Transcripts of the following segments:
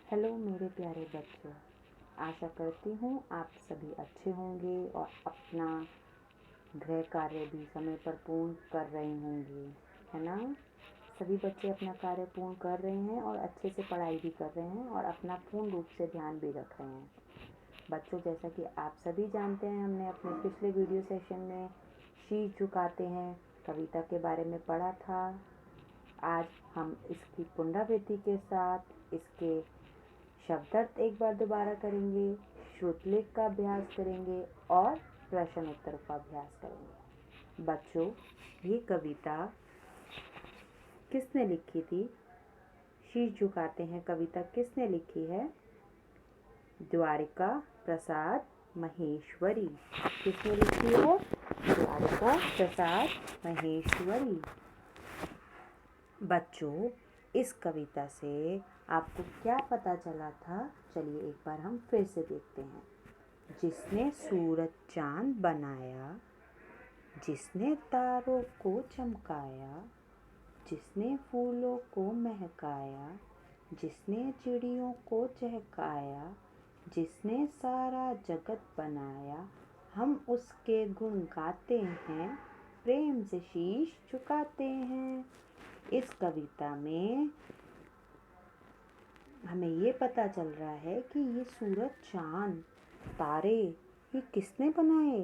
Hello मेरे प्यारे बच्चों, आशा करती हूँ आप सभी अच्छे होंगे और अपना गृह कार्य भी समय पर पूर्ण कर रहे होंगे, है ना। सभी बच्चे अपना कार्य पूर्ण कर रहे हैं और अच्छे से पढ़ाई भी कर रहे हैं और अपना पूर्ण रूप से ध्यान भी रख रहे हैं। बच्चों, जैसा कि आप सभी जानते हैं, हमने अपने पिछले वीडियो सेशन में शीश झुकाते हैं कविता के बारे में पढ़ा था। आज हम इसकी पुनरावृत्ति के साथ इसके शब्दार्थ एक बार दोबारा करेंगे, श्रुतलेख का अभ्यास करेंगे और प्रश्न उत्तर का अभ्यास करेंगे। बच्चों, ये कविता किसने लिखी थी? शीश झुकाते हैं कविता किसने लिखी है? द्वारिका प्रसाद महेश्वरी। किसने लिखी है? द्वारिका प्रसाद महेश्वरी। बच्चों, इस कविता से आपको क्या पता चला था? चलिए एक बार हम फिर से देखते हैं। जिसने सूरज चांद बनाया, जिसने तारों को चमकाया, जिसने फूलों को महकाया, जिसने चिड़ियों को चहकाया, जिसने सारा जगत बनाया, हम उसके गुण गाते हैं, प्रेम से शीश झुकाते हैं। इस कविता में हमें ये पता चल रहा है कि ये सूरज, चांद, तारे ये किसने बनाए?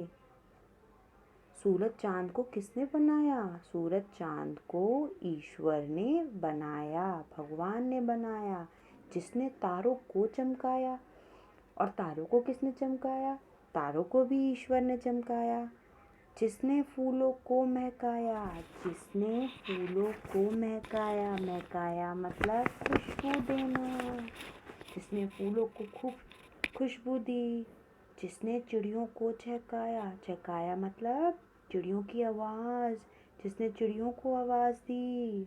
सूरज चांद को किसने बनाया? सूरज चांद को ईश्वर ने बनाया, भगवान ने बनाया। जिसने तारों को चमकाया, और तारों को किसने चमकाया? तारों को भी ईश्वर ने चमकाया। जिसने फूलों को महकाया, जिसने फूलों को महकाया, महकाया मतलब खुशबू देना। जिसने फूलों को खूब खुशबू दी। जिसने चिड़ियों को चहकाया, चहकाया मतलब चिड़ियों की आवाज़। जिसने चिड़ियों को आवाज़ दी।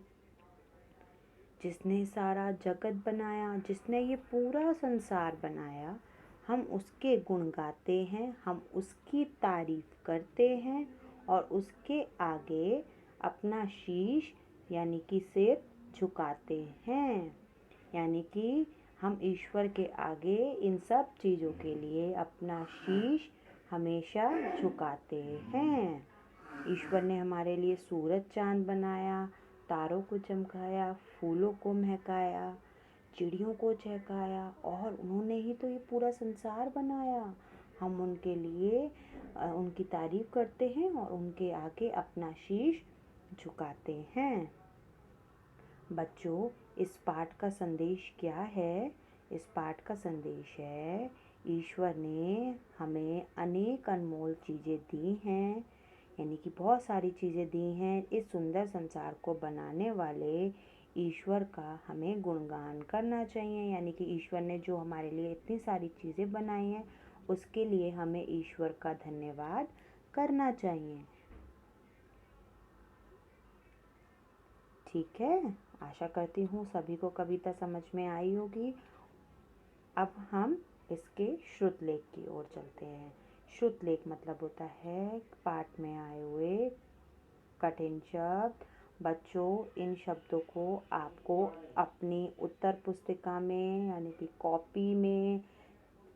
जिसने सारा जगत बनाया, जिसने ये पूरा संसार बनाया, हम उसके गुण गाते हैं, हम उसकी तारीफ करते हैं और उसके आगे अपना शीश यानी कि सिर झुकाते हैं। यानी कि हम ईश्वर के आगे इन सब चीज़ों के लिए अपना शीश हमेशा झुकाते हैं। ईश्वर ने हमारे लिए सूरज चांद बनाया, तारों को चमकाया, फूलों को महकाया, चिड़ियों को चहकाया और उन्होंने ही तो ये पूरा संसार बनाया। हम उनके लिए उनकी तारीफ करते हैं और उनके आगे अपना शीश झुकाते हैं। बच्चों, इस पाठ का संदेश क्या है? इस पाठ का संदेश है, ईश्वर ने हमें अनेक अनमोल चीज़ें दी हैं, यानी कि बहुत सारी चीज़ें दी हैं। इस सुंदर संसार को बनाने वाले ईश्वर का हमें गुणगान करना चाहिए। यानी कि ईश्वर ने जो हमारे लिए इतनी सारी चीज़ें बनाई हैं, उसके लिए हमें ईश्वर का धन्यवाद करना चाहिए। ठीक है, आशा करती हूँ सभी को कविता समझ में आई होगी। अब हम इसके श्रुतलेख की ओर चलते हैं। श्रुतलेख मतलब होता है पाठ में आए हुए कठिन शब्द। बच्चों, इन शब्दों को आपको अपनी उत्तर पुस्तिका में यानी कि कॉपी में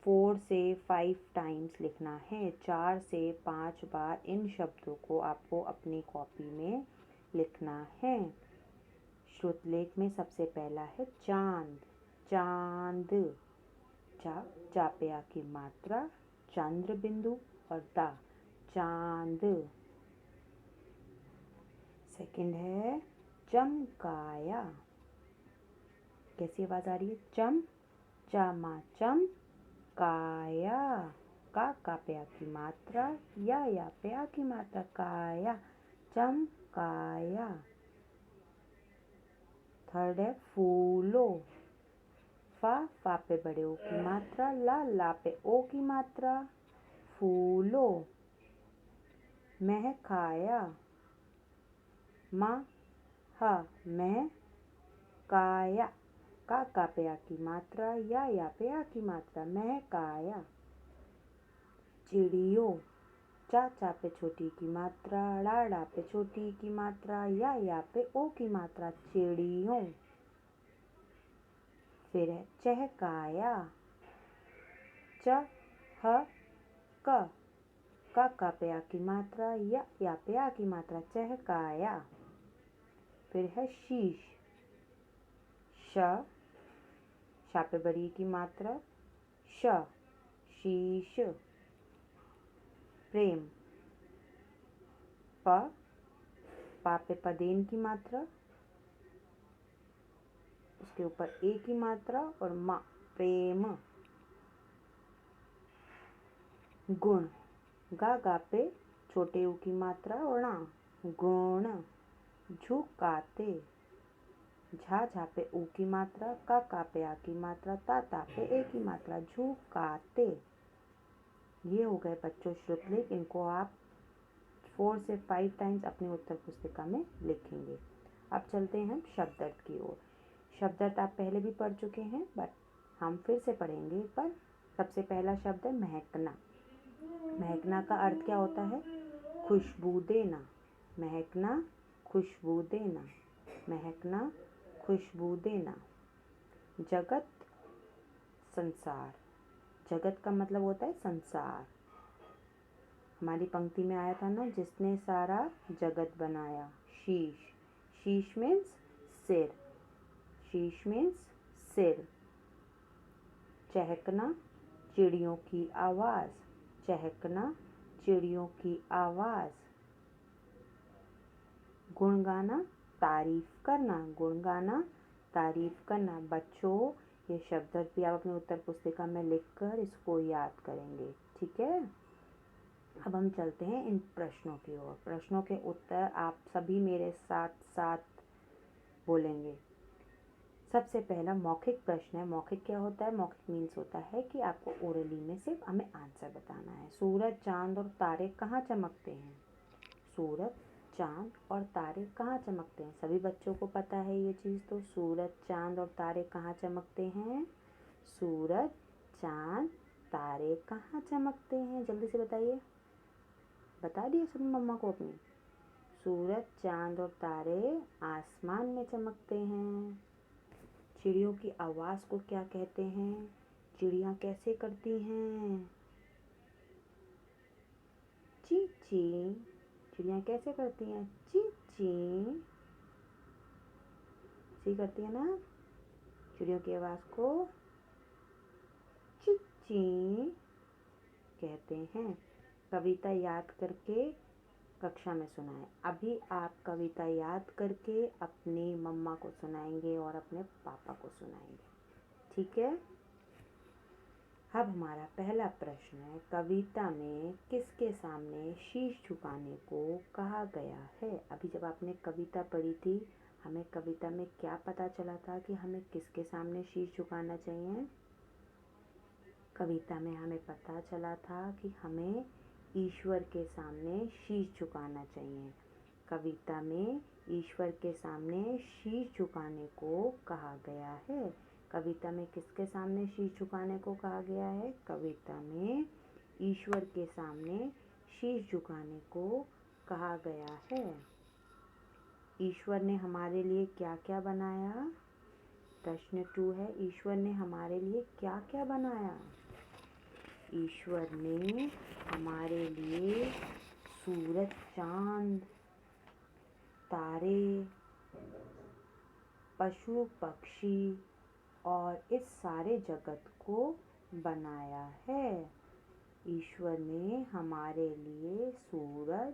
4 से 5 टाइम्स लिखना है। 4 से 5 बार इन शब्दों को आपको अपनी कॉपी में लिखना है। श्रुतलेख में सबसे पहला है चांद। चांद, चा पे आ की मात्रा, चंद्र बिंदु और दा, चांद। सेकंड है चमकाया। कैसी आवाज आ रही है? चम, चामा चम, काया, का पे आ की मात्रा, या पे आ की मात्रा, काया, चमकाया। थर्ड है फूलो। फा पे बड़े ओ की मात्रा, ला पे ओ की मात्रा, फूलो। महकाया, हा मैं, काया, का पे आ की मात्रा, या पे आ की मात्रा, महकाया। चिड़ियों, चा पे छोटी की मात्रा, डा पे छोटी की मात्रा, या पे ओ की मात्रा, चिड़ियों। फिर है चहकाया, च ह क, का पे आ की मात्रा, या पे आ की मात्रा, चहकाया। फिर है शीश, श, शा पे बड़ी की मात्रा, श, शीश। प्रेम, प, पा पे पदेन की मात्रा, उसके ऊपर ए की मात्रा और मा, प्रेम। गुण, गा पे छोटे ऊ की मात्रा और ना, गुण। झुकाते, झा पे ऊ की मात्रा, का पे आ की मात्रा, ता पे ए की मात्रा, झुकाते। ये हो गए बच्चों श्रुतलेख। इनको आप 4 से 5 टाइम्स अपनी उत्तर पुस्तिका में लिखेंगे। अब चलते हैं हम शब्द अर्थ की ओर। शब्द अर्थ आप पहले भी पढ़ चुके हैं, बट हम फिर से पढ़ेंगे। पर सबसे पहला शब्द है महकना। महकना का अर्थ क्या होता है? खुशबू देना। महकना, खुशबू देना। महकना, खुशबू देना। जगत, संसार। जगत का मतलब होता है संसार। हमारी पंक्ति में आया था ना, जिसने सारा जगत बनाया। शीश, शीश मीन्स सिर। शीश मीन्स सिर। चहकना, चिड़ियों की आवाज़। चहकना, चिड़ियों की आवाज़। गुण गाना, तारीफ करना। गुण गाना, तारीफ करना। बच्चों, ये शब्द भी आप अपनी उत्तर पुस्तिका में लिखकर इसको याद करेंगे, ठीक है। अब हम चलते हैं इन प्रश्नों की ओर। प्रश्नों के उत्तर आप सभी मेरे साथ साथ बोलेंगे। सबसे पहला मौखिक प्रश्न है। मौखिक क्या होता है? मौखिक मीन्स होता है कि आपको ओरली में सिर्फ हमें आंसर बताना है। सूरज, चांद और तारे कहाँ चमकते हैं? सूरज, चांद और तारे कहाँ चमकते हैं? सभी बच्चों को पता है ये चीज़। तो सूरज, चांद और तारे कहाँ चमकते हैं? सूरज, चांद, तारे कहाँ चमकते हैं? जल्दी से बताइए। बता दिए सब मम्मा को अपनी। सूरज, चांद और तारे आसमान में चमकते हैं। चिड़ियों की आवाज़ को क्या कहते हैं? चिड़ियाँ कैसे करती हैं? ची ची। चिड़ियाँ कैसे करती हैं? ची ची। ची करती है ना। चिड़ियों की आवाज़ को ची ची कहते हैं। कविता याद करके कक्षा में सुनाएं। अभी आप कविता याद करके अपनी मम्मा को सुनाएंगे और अपने पापा को सुनाएंगे, ठीक है। अब हमारा पहला प्रश्न है, कविता में किसके सामने शीश झुकाने को कहा गया है? अभी जब आपने कविता पढ़ी थी, हमें कविता में क्या पता चला था कि हमें किसके सामने शीश झुकाना चाहिए? कविता में हमें पता चला था कि हमें ईश्वर के सामने शीश झुकाना चाहिए। कविता में ईश्वर के सामने शीश झुकाने को कहा गया है। कविता में किसके सामने शीश झुकाने को कहा गया है? कविता में ईश्वर के सामने शीश झुकाने को कहा गया है। ईश्वर ने हमारे लिए क्या क्या बनाया? प्रश्न 2 है, ईश्वर ने हमारे लिए क्या क्या बनाया? ईश्वर ने हमारे लिए सूरज, चांद, तारे, पशु, पक्षी और इस सारे जगत को बनाया है। ईश्वर ने हमारे लिए सूरज,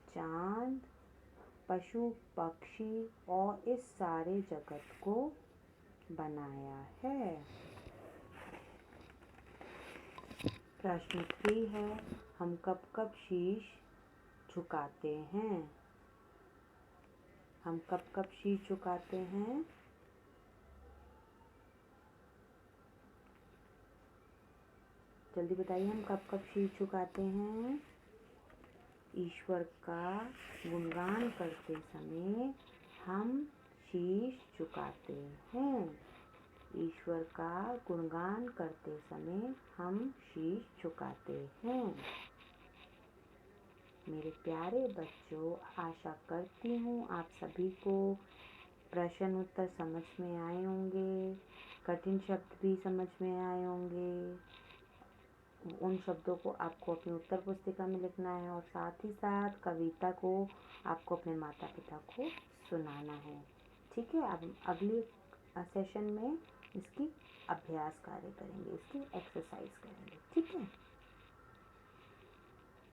चांद, पशु, पक्षी और इस सारे जगत को बनाया है। प्रश्न 3 है, हम कब कब शीश झुकाते हैं? हम कब कब शीश झुकाते हैं? जल्दी बताइए, हम कब कब शीश झुकाते हैं? ईश्वर का गुणगान करते समय हम शीश झुकाते हैं। ईश्वर का गुणगान करते समय हम शीश झुकाते हैं। मेरे प्यारे बच्चों, आशा करती हूँ आप सभी को प्रश्न उत्तर समझ में आए होंगे। कठिन शब्द भी समझ में आए होंगे। उन शब्दों को आपको अपनी उत्तर पुस्तिका में लिखना है और साथ ही साथ कविता को आपको अपने माता पिता को सुनाना है। ठीक है, अब अगली सेशन में इसकी अभ्यास कार्य करेंगे, इसकी एक्सरसाइज करेंगे। ठीक है।